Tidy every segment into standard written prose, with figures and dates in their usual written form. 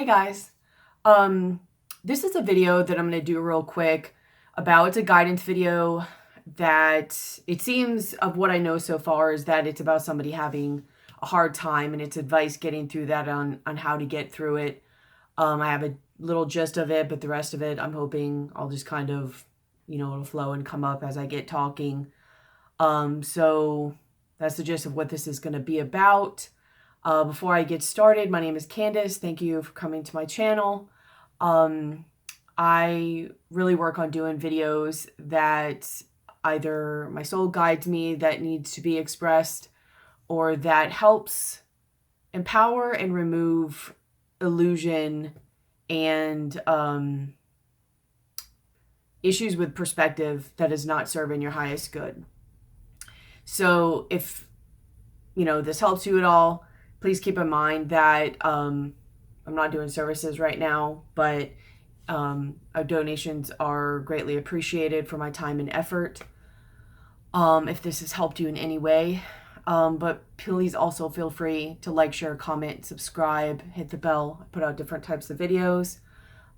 Hey guys, this is a video that I'm going to do real quick about, it's a guidance video that it seems of what I know so far is that it's about somebody having a hard time and it's advice getting through that on how to get through it. I have a little gist of it, but the rest of it, I'm hoping I'll just kind of, it'll flow and come up as I get talking. So that's the gist of what this is going to be about. Before I get started, my name is Candice. Thank you for coming to my channel. I really work on doing videos that either my soul guides me that needs to be expressed or that helps empower and remove illusion and issues with perspective that is not serving your highest good. So if, this helps you at all, please keep in mind that I'm not doing services right now, but donations are greatly appreciated for my time and effort. If this has helped you in any way, but please also feel free to like, share, comment, subscribe, hit the bell. I put out different types of videos.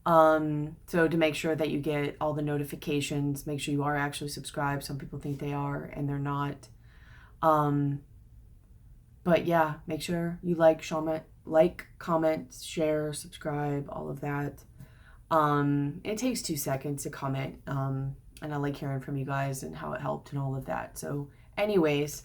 So to make sure that you get all the notifications, make sure you are actually subscribed. Some people think they are and they're not. But yeah, make sure you like, comment, share, subscribe, all of that. It takes 2 seconds to comment. And I like hearing from you guys and how it helped and all of that. So anyways,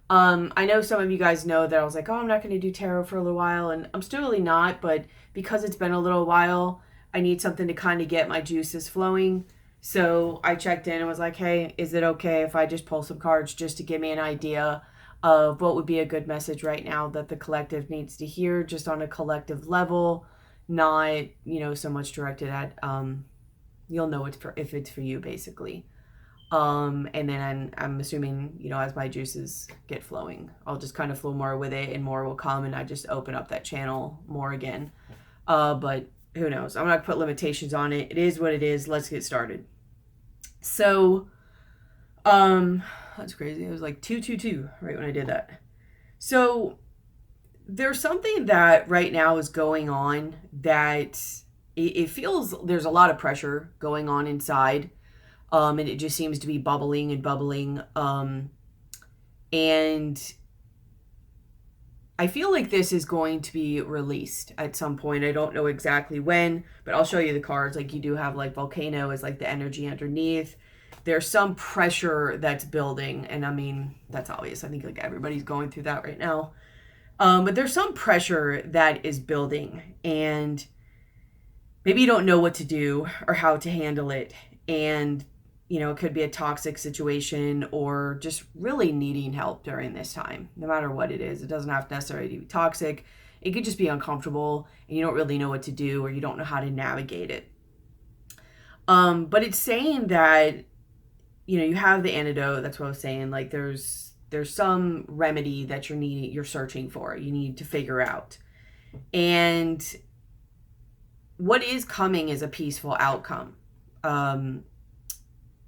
I know some of you guys know that I was like, oh, I'm not going to do tarot for a little while, and I'm still really not, but because it's been a little while, I need something to kind of get my juices flowing. So I checked in and was like, hey, is it okay if I just pull some cards just to give me an idea of what would be a good message right now that the collective needs to hear, just on a collective level, not, so much directed at, you'll know if it's for you, basically. And then I'm assuming, as my juices get flowing, I'll just kind of flow more with it and more will come, and I just open up that channel more again. But who knows? I'm not gonna put limitations on it. It is what it is. Let's get started. So, that's crazy. It was like 222 right when I did that. So there's something that right now is going on that it feels there's a lot of pressure going on inside. And it just seems to be bubbling and bubbling. And I feel like this is going to be released at some point. I don't know exactly when, but I'll show you the cards. Like, you do have like volcano is like the energy underneath. There's some pressure that's building. And I mean, that's obvious. I think like everybody's going through that right now. But there's some pressure that is building, and maybe you don't know what to do or how to handle it. And, it could be a toxic situation or just really needing help during this time, no matter what it is. It doesn't have to necessarily be toxic. It could just be uncomfortable and you don't really know what to do, or you don't know how to navigate it. But it's saying that, you have the antidote. That's what I was saying. Like there's some remedy that you're searching for, you need to figure out. And what is coming is a peaceful outcome.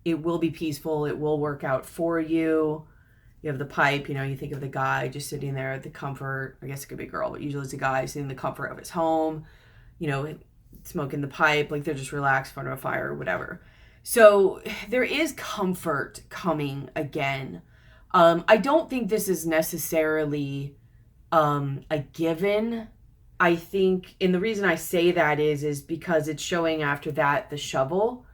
It will be peaceful. It will work out for you. You have the pipe, you think of the guy just sitting there at the comfort, I guess it could be a girl, but usually it's a guy sitting in the comfort of his home, smoking the pipe, like they're just relaxed in front of a fire or whatever. So there is comfort coming again. I don't think this is necessarily a given. I think, and the reason I say that is because it's showing after that the shovel.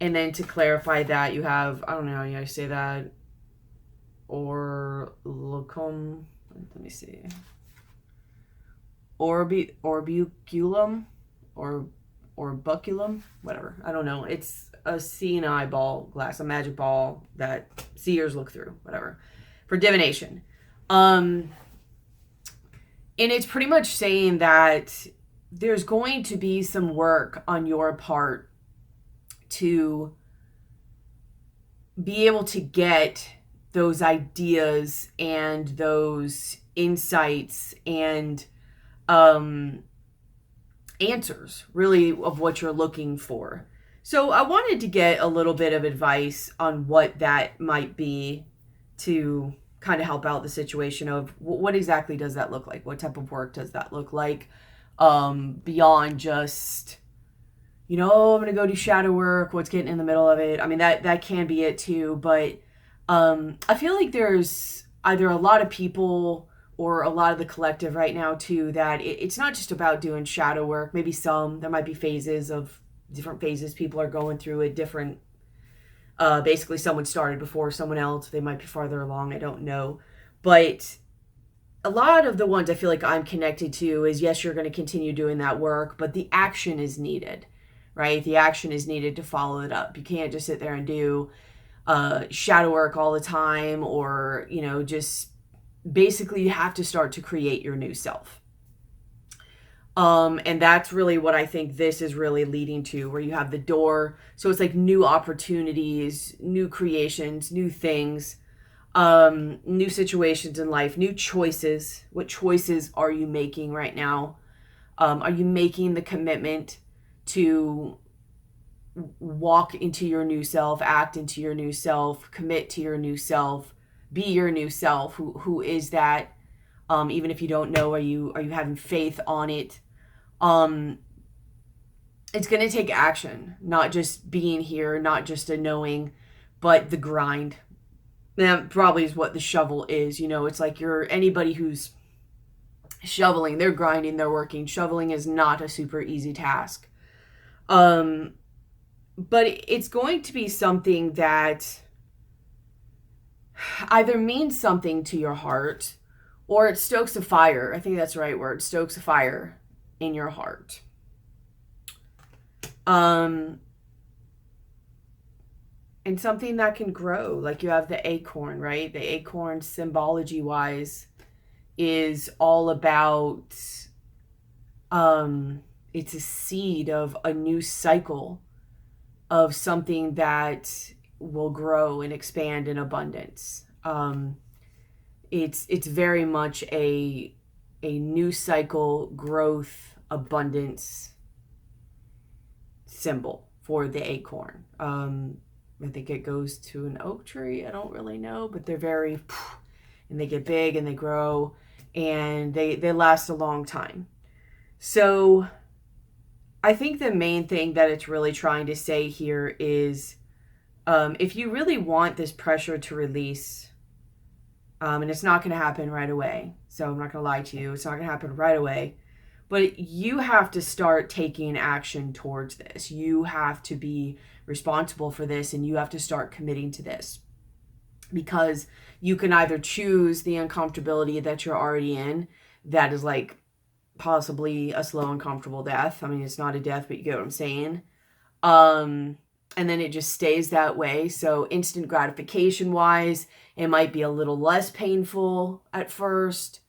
And then to clarify that, you have, I don't know how you say that, or locum, let me see, orbiculum, or buculum, whatever. I don't know. It's a seeing eye ball glass, a magic ball that seers look through, whatever, for divination. And it's pretty much saying that there's going to be some work on your part to be able to get those ideas and those insights and answers, really, of what you're looking for. So I wanted to get a little bit of advice on what that might be to kind of help out the situation of what exactly does that look like? What type of work does that look like? beyond just, I'm going to go do shadow work, what's getting in the middle of it. I mean, that can be it too, but I feel like there's either a lot of people or a lot of the collective right now too, that it's not just about doing shadow work. Maybe there might be different phases people are going through at different, basically someone started before someone else. They might be farther along. I don't know. But a lot of the ones I feel like I'm connected to is, yes, you're going to continue doing that work, but the action is needed, right? The action is needed to follow it up. You can't just sit there and do shadow work all the time, or, just basically you have to start to create your new self. And that's really what I think this is really leading to, where you have the door. So it's like new opportunities, new creations, new things, new situations in life, new choices. What choices are you making right now? Are you making the commitment to walk into your new self, act into your new self, commit to your new self, be your new self? Who is that? Even if you don't know, are you having faith on it? It's going to take action, not just being here, not just a knowing, but the grind. That probably is what the shovel is. It's like anybody who's shoveling, they're grinding, they're working. Shoveling is not a super easy task. But it's going to be something that either means something to your heart, or it stokes a fire. I think that's the right word. Stokes a fire in your heart. And something that can grow. Like you have the acorn, right? The acorn, symbology wise, is all about, it's a seed of a new cycle of something that will grow and expand in abundance. It's very much a new cycle, growth, abundance symbol for the acorn. I think it goes to an oak tree. I don't really know, but they're and they get big and they grow and they last a long time. So I think the main thing that it's really trying to say here is, if you really want this pressure to release, and it's not going to happen right away. So I'm not going to lie to you. It's not going to happen right away. But you have to start taking action towards this. You have to be responsible for this, and you have to start committing to this. Because you can either choose the uncomfortability that you're already in, that is like possibly a slow, uncomfortable death. I mean, it's not a death, but you get what I'm saying. And then it just stays that way. So instant gratification wise, it might be a little less painful at first,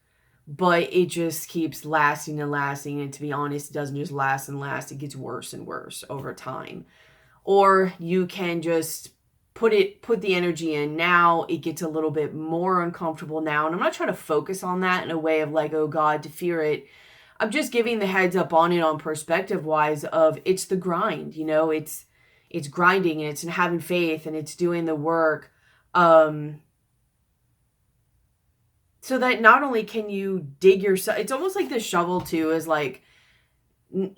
but it just keeps lasting and lasting. And to be honest, it doesn't just last and last. It gets worse and worse over time. Or you can just put the energy in now. It gets a little bit more uncomfortable now. And I'm not trying to focus on that in a way of like, oh God, to fear it. I'm just giving the heads up on it on perspective wise of it's the grind, it's grinding and it's having faith and it's doing the work. So that not only can you dig yourself, it's almost like the shovel too is like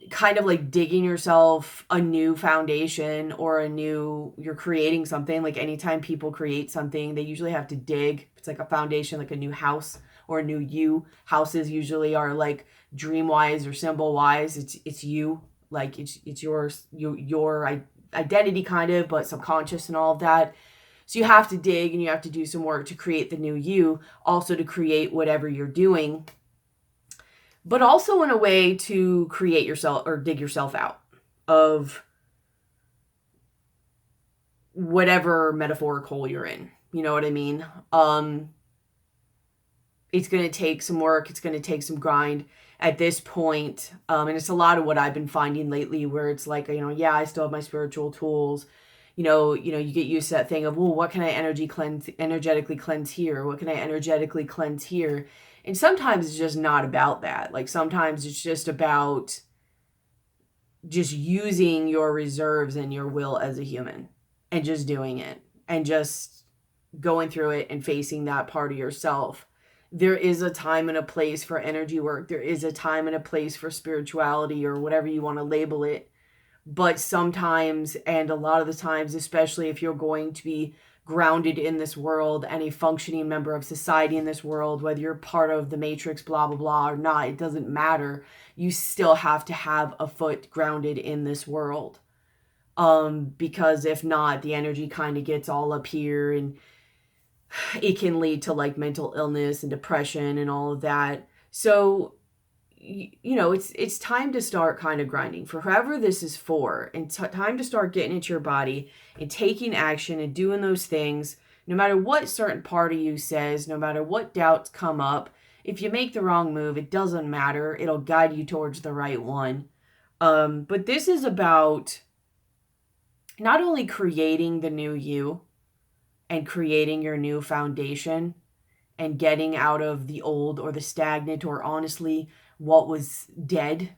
kind of like digging yourself a new foundation or you're creating something. Like anytime people create something, they usually have to dig. It's like a foundation, like a new house or a new you. Houses usually are like dream wise or symbol wise. It's you, like it's yours, your identity kind of, but subconscious and all of that. So you have to dig and you have to do some work to create the new you, also to create whatever you're doing, but also in a way to create yourself or dig yourself out of whatever metaphorical you're in. You know what I mean? It's going to take some work. It's going to take some grind at this point. And it's a lot of what I've been finding lately where it's like, yeah, I still have my spiritual tools. You get used to that thing of, well, what can I energetically cleanse here? What can I energetically cleanse here? And sometimes it's just not about that. Like sometimes it's just about just using your reserves and your will as a human and just doing it and just going through it and facing that part of yourself there is a time and a place for energy work. There is a time and a place for spirituality, or whatever you want to label it. But sometimes, and a lot of the times, especially if you're going to be grounded in this world and a functioning member of society in this world, whether you're part of the matrix, blah, blah, blah, or not, it doesn't matter. You still have to have a foot grounded in this world. Because if not, the energy kind of gets all up here, and it can lead to like mental illness and depression and all of that. So, you know, it's time to start kind of grinding for whoever this is for, and time to start getting into your body and taking action and doing those things, no matter what certain part of you says, no matter what doubts come up. If you make the wrong move, it doesn't matter. It'll guide you towards the right one. But this is about not only creating the new you and creating your new foundation and getting out of the old or the stagnant, or honestly, what was dead.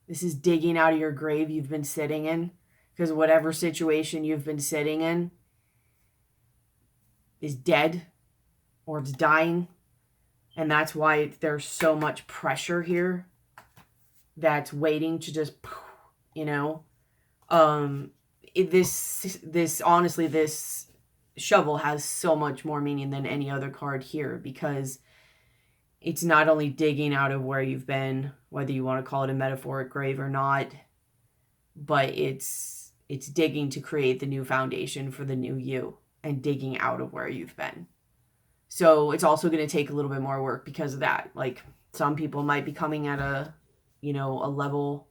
This is digging out of your grave you've been sitting in, because whatever situation you've been sitting in is dead, or it's dying. And that's why there's so much pressure here that's waiting to just, you know, this honestly, this shovel has so much more meaning than any other card here, because it's not only digging out of where you've been, whether you want to call it a metaphoric grave or not, but it's digging to create the new foundation for the new you, and digging out of where you've been. So it's also going to take a little bit more work because of that. Like, some people might be coming at a, you know, a level,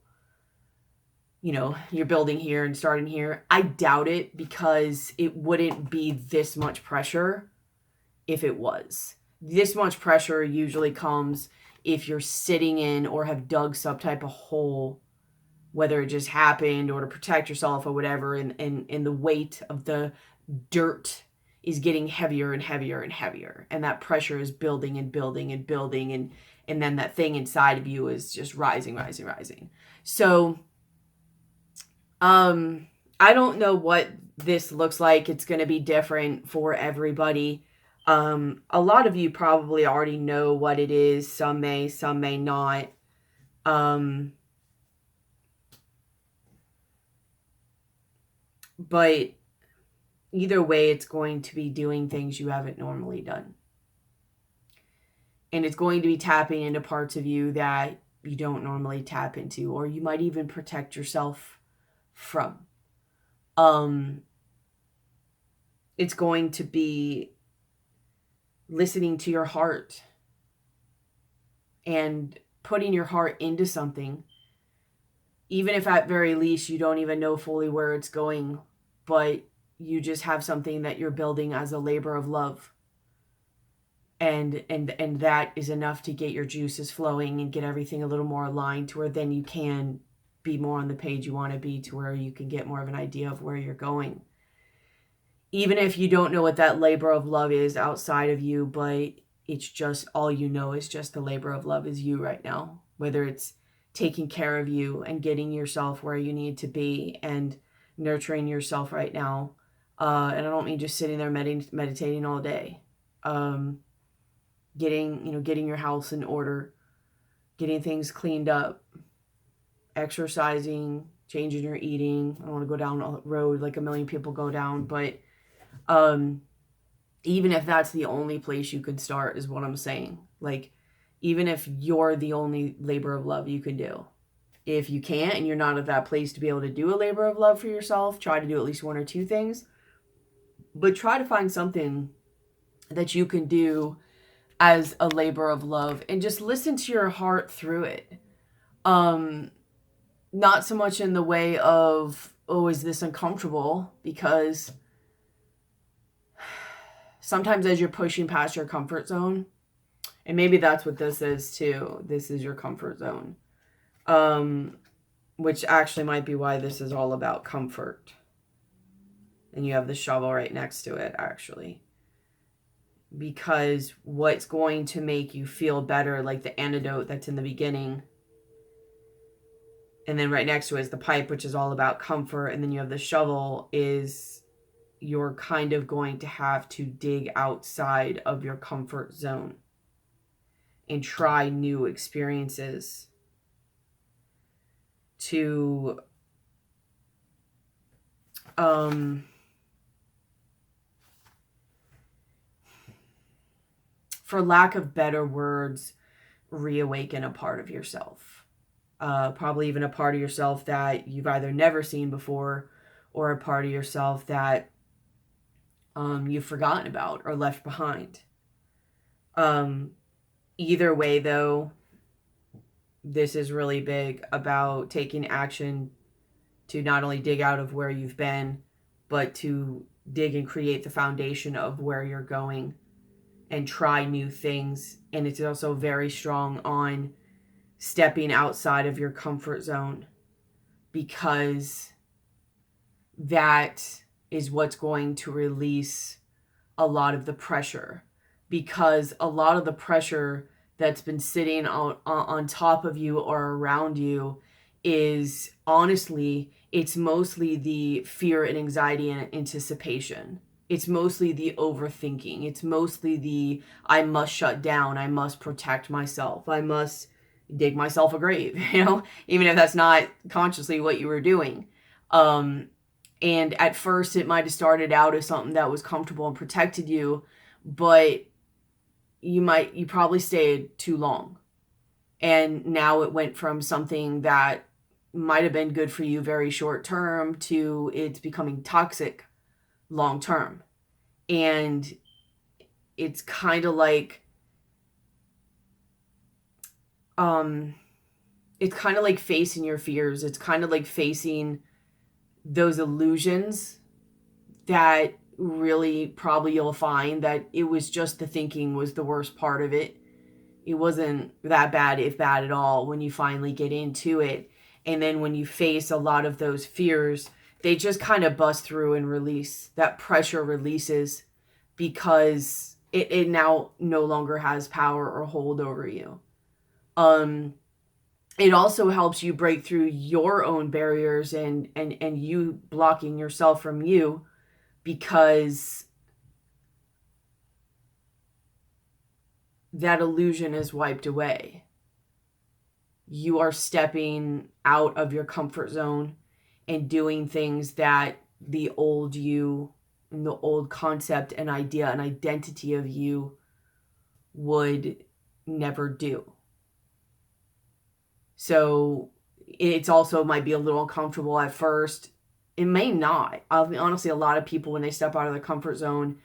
you know, you're building here and starting here. I doubt it, because it wouldn't be this much pressure if it was. This much pressure usually comes if you're sitting in or have dug some type of hole, whether it just happened or to protect yourself or whatever, and the weight of the dirt is getting heavier and heavier and heavier, and that pressure is building and building and building, and then that thing inside of you is just rising. So I don't know what this looks like. It's going to be different for everybody. A lot of you probably already know what it is. Some may not. But either way, it's going to be doing things you haven't normally done. And it's going to be tapping into parts of you that you don't normally tap into, or you might even protect yourself from. It's going to be listening to your heart and putting your heart into something, even if at very least you don't even know fully where it's going, but you just have something that you're building as a labor of love. And that is enough to get your juices flowing and get everything a little more aligned, to where then you can be more on the page you want to be, to where you can get more of an idea of where you're going. Even if you don't know what that labor of love is outside of you, but it's just all you know is just the labor of love is you right now. Whether it's taking care of you and getting yourself where you need to be and nurturing yourself right now. And I don't mean just sitting there meditating all day. Getting your house in order, getting things cleaned up, exercising, changing your eating. I don't want to go down a road like a million people go down, but even if that's the only place you could start, is what I'm saying. Like, even if you're the only labor of love you can do. If you can't, and you're not at that place to be able to do a labor of love for yourself, try to do at least one or two things. But try to find something that you can do as a labor of love, and just listen to your heart through it. Not so much in the way of, oh, is this uncomfortable? Because sometimes as you're pushing past your comfort zone, and maybe that's what this is too. This is your comfort zone. Which actually might be why this is all about comfort. And you have the shovel right next to it, actually. Because what's going to make you feel better, like the antidote that's in the beginning, and then right next to it is the pipe, which is all about comfort, and then you have the shovel, is you're kind of going to have to dig outside of your comfort zone. and try new experiences, to for lack of better words, reawaken a part of yourself. Probably even a part of yourself that you've either never seen before, or a part of yourself that you've forgotten about or left behind. Either way, though, this is really big about taking action to not only dig out of where you've been, but to dig and create the foundation of where you're going and try new things. And it's also very strong on stepping outside of your comfort zone, because that is what's going to release a lot of the pressure. Because a lot of the pressure that's been sitting on top of you or around you is, honestly, it's mostly the fear and anxiety and anticipation. It's mostly the overthinking. It's mostly the, I must shut down. I must protect myself. I must dig myself a grave, even if that's not consciously what you were doing. And at first it might have started out as something that was comfortable and protected you, but you probably stayed too long. And now it went from something that might have been good for you very short term to it's becoming toxic long term. And it's kind of like facing your fears. It's kind of like facing those illusions that really probably you'll find that it was just the thinking was the worst part of it. It wasn't that bad, if bad at all, when you finally get into it. And then when you face a lot of those fears, they just kind of bust through and release. That pressure releases because it now no longer has power or hold over you. It also helps you break through your own barriers and you blocking yourself from you, because that illusion is wiped away. You are stepping out of your comfort zone and doing things that the old you and the old concept and idea and identity of you would never do. So it's also might be a little uncomfortable at first. It may not. Honestly, a lot of people, when they step out of their comfort zone,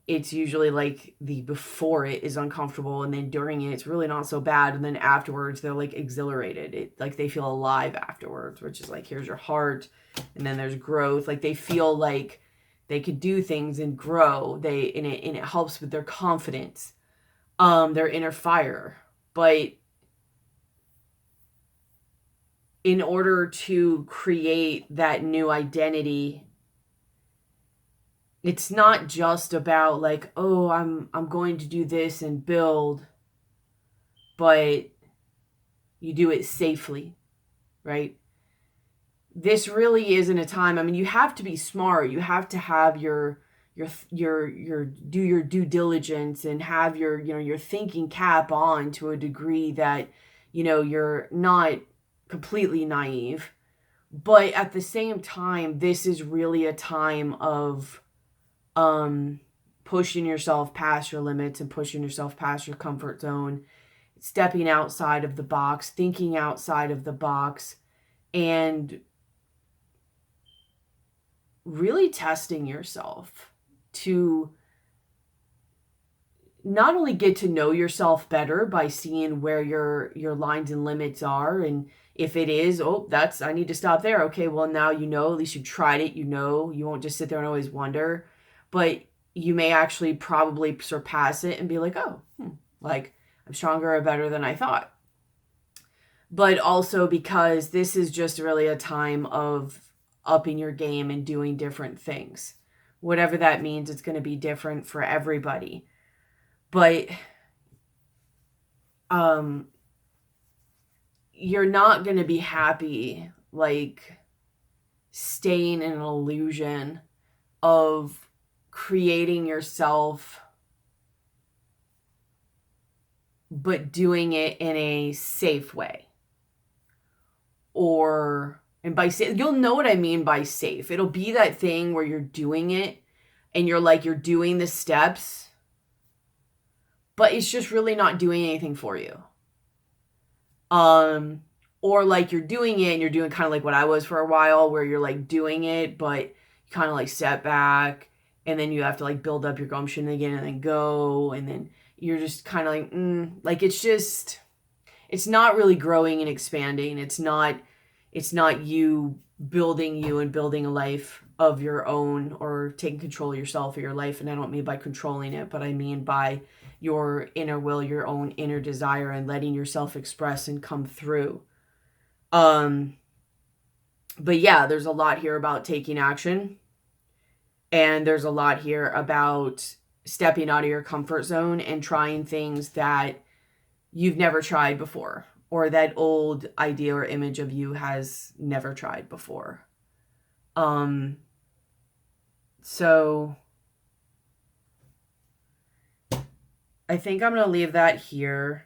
it's usually like the before it is uncomfortable, and then during it, it's really not so bad. And then afterwards, they're like exhilarated. Like they feel alive afterwards, which is like, here's your heart. And then there's growth. Like they feel like they could do things and grow. And it helps with their confidence, their inner fire. But in order to create that new identity, it's not just about like, oh, I'm going to do this and build, but you do it safely, right? This really isn't a time. I mean, you have to be smart. You have to have your do your due diligence and have your thinking cap on to a degree that, you're not completely naive. But at the same time, this is really a time of pushing yourself past your limits and pushing yourself past your comfort zone, stepping outside of the box, thinking outside of the box, and really testing yourself to not only get to know yourself better by seeing where your lines and limits are, and if it is, I need to stop there. Okay, well now at least you tried it, you won't just sit there and always wonder, but you may actually probably surpass it and be like, like I'm stronger or better than I thought. But also because this is just really a time of upping your game and doing different things. Whatever that means, it's going to be different for everybody. But you're not going to be happy like staying in an illusion of creating yourself but doing it in a safe way. And by safe, you'll know what I mean by safe. It'll be that thing where you're doing it and you're doing the steps, but it's just really not doing anything for you. Or like you're doing it and you're doing kind of like what I was for a while, where you're like doing it, but you kind of like step back and then you have to like build up your gumption again and then go. And then you're just kind of like it's not really growing and expanding. It's not you building a life of your own or taking control of yourself or your life. And I don't mean by controlling it, but I mean by your inner will, your own inner desire, and letting yourself express and come through. But yeah, there's a lot here about taking action. And there's a lot here about stepping out of your comfort zone and trying things that you've never tried before, or that old idea or image of you has never tried before. So I think I'm going to leave that here.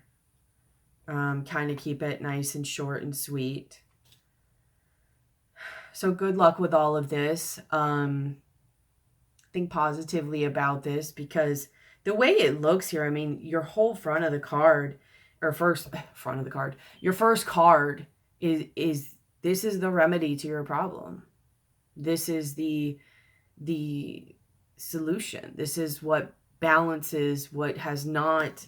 Kind of keep it nice and short and sweet. So good luck with all of this. Think positively about this, because the way it looks here, I mean, your whole front of the card, or your first card is this is the remedy to your problem. This is the solution. This is what balances what has not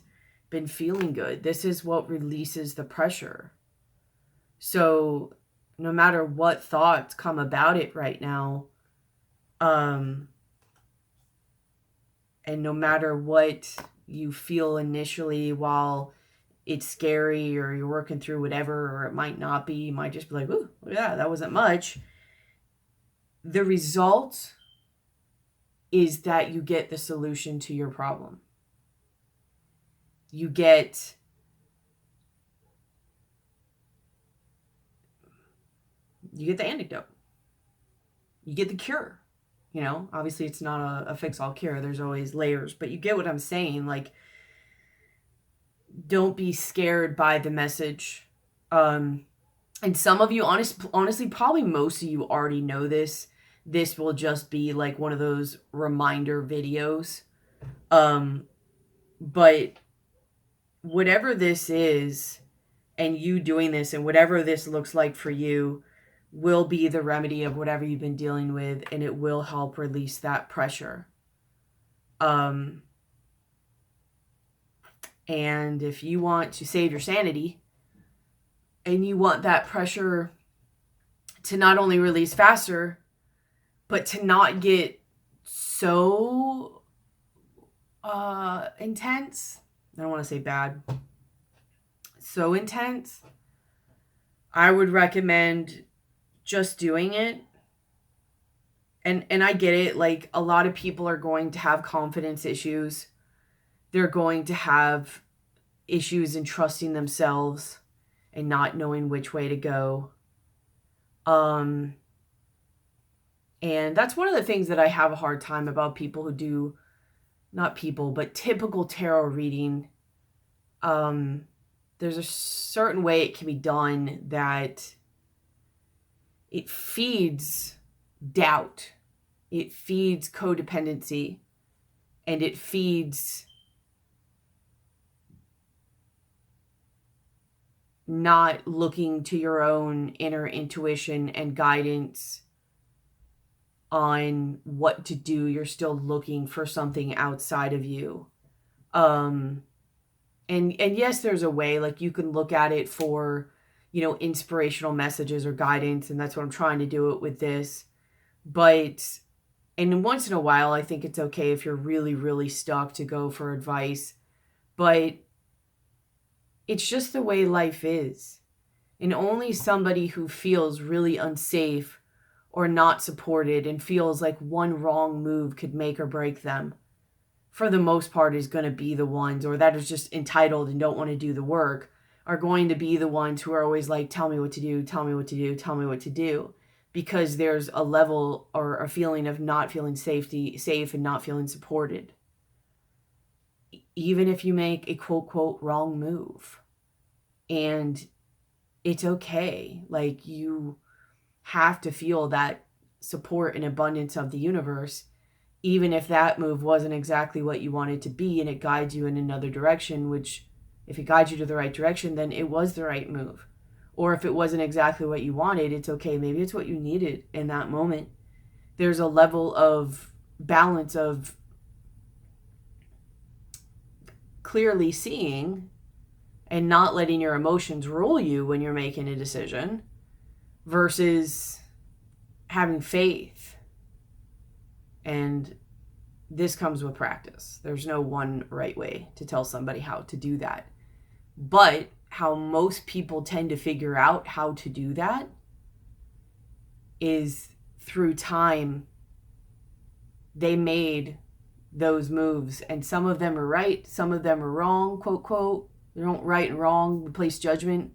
been feeling good. This is what releases the pressure. So no matter what thoughts come about it right now, and no matter what you feel initially while it's scary or you're working through whatever, or it might not be, you might just be like, ooh, yeah, that wasn't much. The result is that you get the solution to your problem. You get the antidote. You get the cure. You know, obviously it's not a fix-all cure. There's always layers, but you get what I'm saying. Like, don't be scared by the message. And some of you, honestly, probably most of you already know this. This will just be like one of those reminder videos. But whatever this is, and you doing this, and whatever this looks like for you, will be the remedy of whatever you've been dealing with, and it will help release that pressure. And if you want to save your sanity, and you want that pressure to not only release faster, but to not get so intense, I don't want to say bad, so intense, I would recommend just doing it. And I get it. Like, a lot of people are going to have confidence issues. They're going to have issues in trusting themselves and not knowing which way to go. And that's one of the things that I have a hard time about people who do, not people, but typical tarot reading. There's a certain way it can be done that it feeds doubt, it feeds codependency, and it feeds not looking to your own inner intuition and guidance on what to do. You're still looking for something outside of you. And yes, there's a way, like, you can look at it for, you know, inspirational messages or guidance, and that's what I'm trying to do it with this. But, and once in a while, I think it's okay if you're really, really stuck to go for advice. But it's just the way life is. And only somebody who feels really unsafe or not supported and feels like one wrong move could make or break them, for the most part, is going to be the ones, or that is just entitled and don't want to do the work, are going to be the ones who are always like, tell me what to do, tell me what to do, tell me what to do. Because there's a level or a feeling of not feeling safe and not feeling supported. even if you make a quote, quote, wrong move. And it's okay. Like, you have to feel that support and abundance of the universe, even if that move wasn't exactly what you wanted to be and it guides you in another direction, which if it guides you to the right direction, then it was the right move. Or if it wasn't exactly what you wanted, it's okay. Maybe it's what you needed in that moment. There's a level of balance of clearly seeing and not letting your emotions rule you when you're making a decision versus having faith. And this comes with practice. There's no one right way to tell somebody how to do that. But how most people tend to figure out how to do that is through time. They made those moves, and some of them are right, some of them are wrong, quote, quote. They don't right and wrong, replace judgment.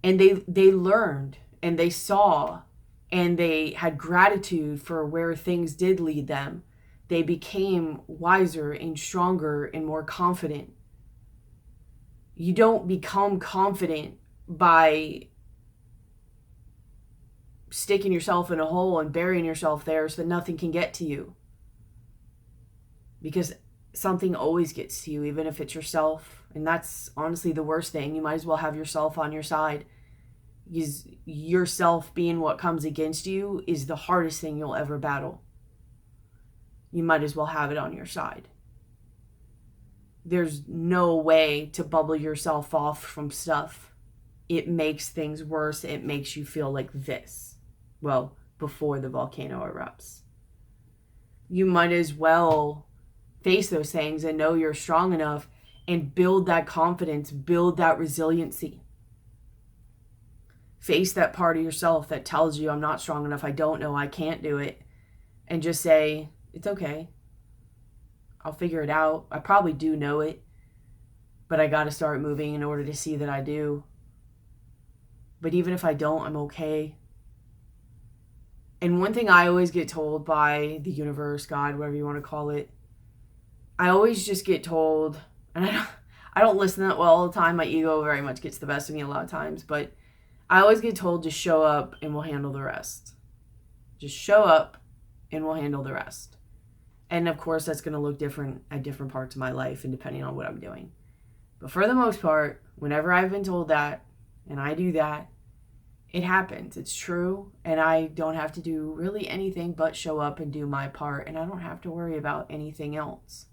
And they learned, and they saw, and they had gratitude for where things did lead them. They became wiser and stronger and more confident. You don't become confident by sticking yourself in a hole and burying yourself there so that nothing can get to you. Because something always gets to you, even if it's yourself. And that's honestly the worst thing. You might as well have yourself on your side. Because yourself being what comes against you is the hardest thing you'll ever battle. You might as well have it on your side. There's no way to bubble yourself off from stuff. It makes things worse. It makes you feel like this. Well, before the volcano erupts. You might as well face those things and know you're strong enough and build that confidence, build that resiliency. Face that part of yourself that tells you, I'm not strong enough, I don't know, I can't do it. And just say, it's okay. I'll figure it out. I probably do know it, but I got to start moving in order to see that I do. But even if I don't, I'm okay. And one thing I always get told by the universe, God, whatever you want to call it, I always just get told, and I don't listen that well all the time. My ego very much gets the best of me a lot of times, but I always get told, just show up and we'll handle the rest. Just show up and we'll handle the rest. And of course, that's going to look different at different parts of my life and depending on what I'm doing. But for the most part, whenever I've been told that, and I do that, it happens. It's true. And I don't have to do really anything but show up and do my part. And I don't have to worry about anything else.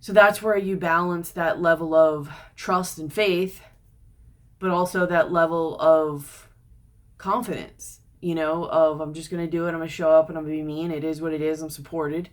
So that's where you balance that level of trust and faith, but also that level of confidence, of I'm just going to do it. I'm going to show up and I'm going to be me. And it is what it is. I'm supported.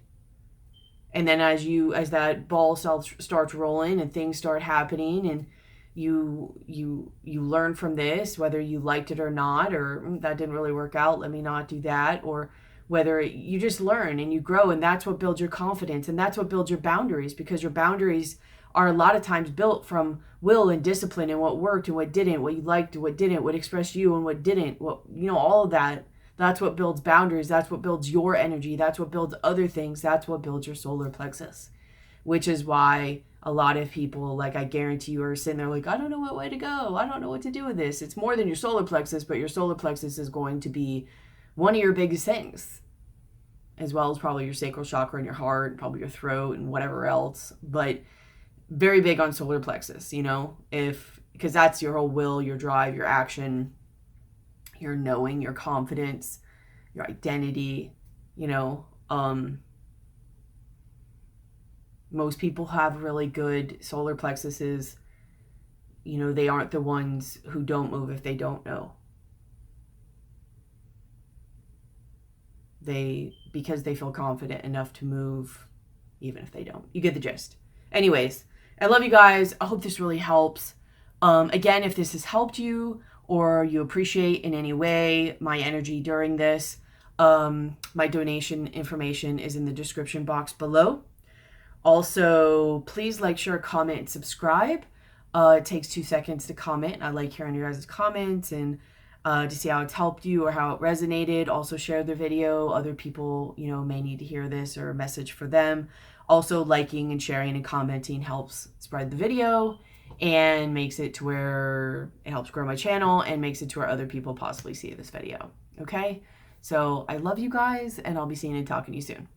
And then as that ball starts rolling and things start happening and you learn from this, whether you liked it or not, or that didn't really work out, let me not do that, or whether you just learn and you grow, and that's what builds your confidence, and that's what builds your boundaries, because your boundaries are a lot of times built from will and discipline and what worked and what didn't, what you liked and what didn't, what expressed you and what didn't, all of that. That's what builds boundaries. That's what builds your energy. That's what builds other things. That's what builds your solar plexus, which is why a lot of people, like I guarantee you, are sitting there like, I don't know what way to go. I don't know what to do with this. It's more than your solar plexus, but your solar plexus is going to be one of your biggest things, as well as probably your sacral chakra and your heart, probably your throat and whatever else. But very big on solar plexus, because that's your whole will, your drive, your action, your knowing, your confidence, your identity, most people have really good solar plexuses. They aren't the ones who don't move if they don't know. Because they feel confident enough to move, even if they don't. You get the gist. Anyways, I love you guys. I hope this really helps. Again, if this has helped you or you appreciate in any way my energy during this, my donation information is in the description box below. Also, please like, share, comment, and subscribe. It takes 2 seconds to comment. I like hearing your guys' comments and to see how it's helped you or how it resonated. Also, share the video. Other people, may need to hear this or a message for them. Also, liking and sharing and commenting helps spread the video and makes it to where it helps grow my channel and makes it to where other people possibly see this video. Okay? So I love you guys, and I'll be seeing and talking to you soon.